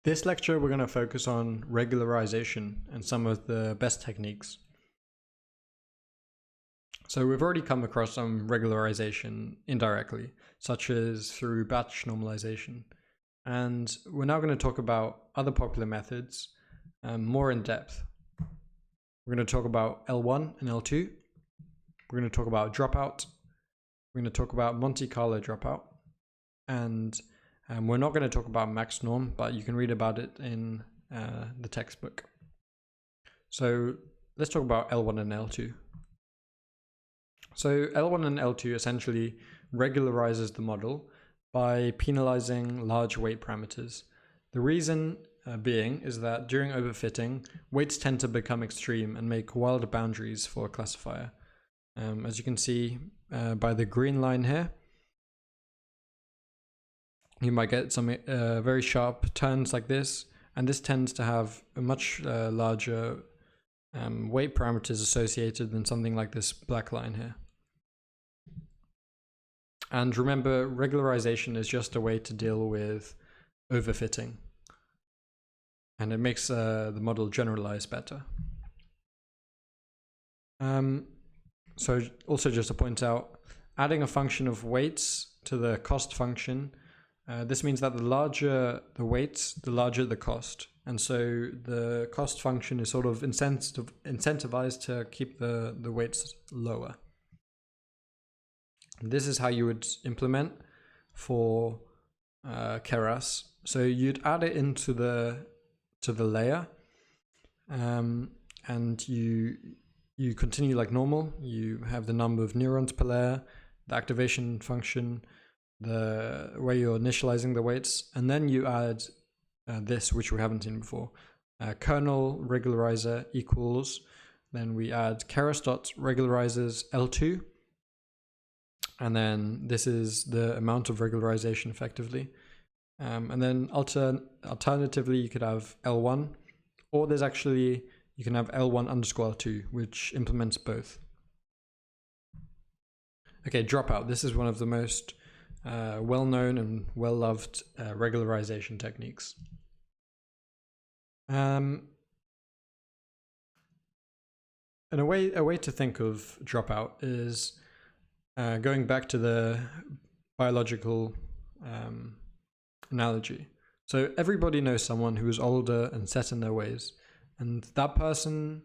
This lecture, we're going to focus on regularization and some of the best techniques. So we've already come across some regularization indirectly, such as through batch normalization. And we're now going to talk about other popular methods more in depth. We're going to talk about L1 and L2. We're going to talk about dropout. We're going to talk about Monte Carlo dropout. And we're not going to talk about max norm, but you can read about it in the textbook. So let's talk about L1 and L2. So L1 and L2 essentially regularizes the model by penalizing large weight parameters. The reason being is that during overfitting, weights tend to become extreme and make wild boundaries for a classifier. As you can see by the green line here, you might get some very sharp turns like this, and this tends to have a much larger weight parameters associated than something like this black line here. And remember, regularization is just a way to deal with overfitting, and it makes the model generalize better. So also just to point out, adding a function of weights to the cost function, this means that the larger the weights, the larger the cost. And so the cost function is sort of incentivized to keep the weights lower. This is how you would implement for Keras. So you'd add it into the layer, and you continue like normal. You have the number of neurons per layer, the activation function, the way you're initializing the weights, and then you add this, which we haven't seen before. Kernel regularizer equals, then we add Keras dot regularizers L2, and then this is the amount of regularization effectively. And then alternatively, you could have L1, or there's actually, you can have L1 underscore L2, which implements both. Okay, dropout. This is one of the most well-known and well-loved regularization techniques. And a way to think of dropout is going back to the biological analogy. So everybody knows someone who is older and set in their ways, and that person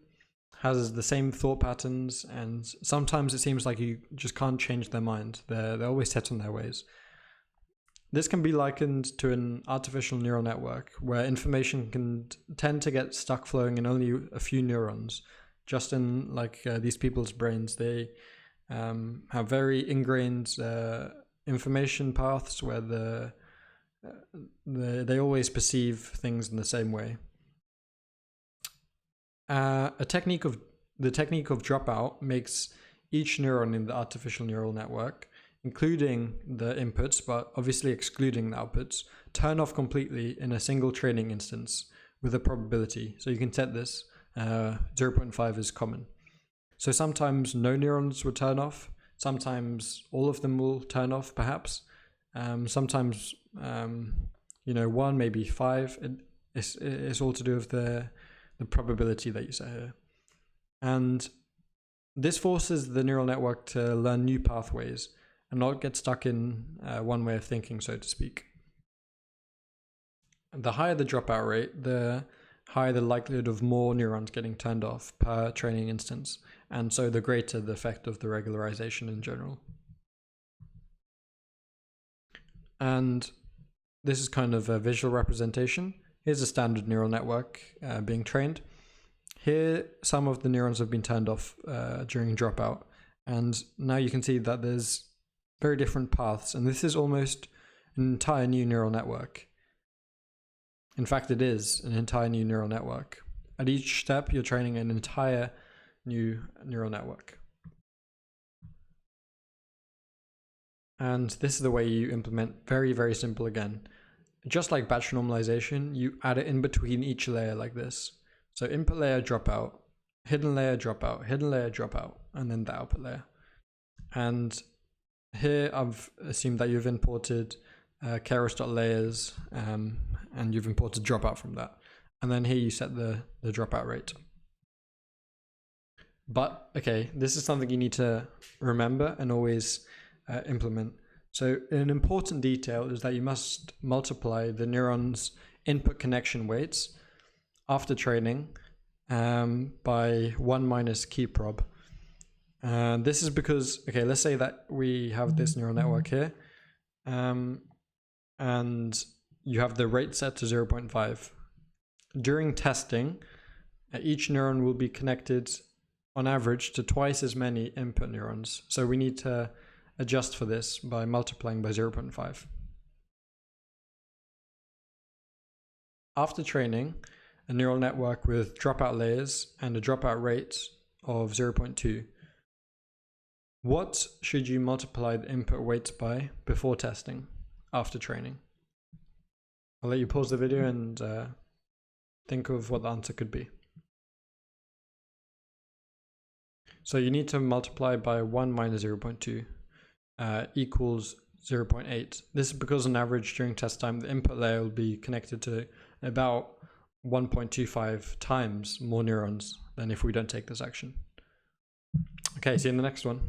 has the same thought patterns, and sometimes it seems like you just can't change their mind. They're always set in their ways. This can be likened to an artificial neural network where information can tend to get stuck flowing in only a few neurons. Just in like these people's brains, they have very ingrained information paths where they always perceive things in the same way. The technique of dropout makes each neuron in the artificial neural network, including the inputs, but obviously excluding the outputs, turn off completely in a single training instance with a probability. So you can set this, 0.5 is common. So sometimes no neurons will turn off, sometimes all of them will turn off perhaps, sometimes one, maybe 5. It's all to do with the probability that you set here. And this forces the neural network to learn new pathways and not get stuck in one way of thinking, so to speak. The higher the dropout rate, the higher the likelihood of more neurons getting turned off per training instance, and so the greater the effect of the regularization in general. And this is kind of a visual representation. Here's a standard neural network being trained. Here, some of the neurons have been turned off during dropout, and now you can see that there's very different paths, and this is almost an entire new neural network. In fact, it is an entire new neural network. At each step, you're training an entire new neural network. And this is the way you implement very, very simple again. Just like batch normalization, you add it in between each layer like this. So input layer dropout, hidden layer dropout, hidden layer dropout, and then the output layer. And here I've assumed that you've imported keras.layers and you've imported dropout from that. And then here you set the dropout rate. But okay, this is something you need to remember and always implement. So an important detail is that you must multiply the neuron's input connection weights after training by 1 minus key prob. And this is because, okay, let's say that we have this neural network here, and you have the rate set to 0.5. During testing, each neuron will be connected on average to twice as many input neurons. So we need to adjust for this by multiplying by 0.5. After training a neural network with dropout layers and a dropout rate of 0.2, what should you multiply the input weights by before testing after training? I'll let you pause the video and think of what the answer could be. So you need to multiply by 1 minus 0.2 equals 0.8. This is because on average during test time, the input layer will be connected to about 1.25 times more neurons than if we don't take this action. Okay, see you in the next one.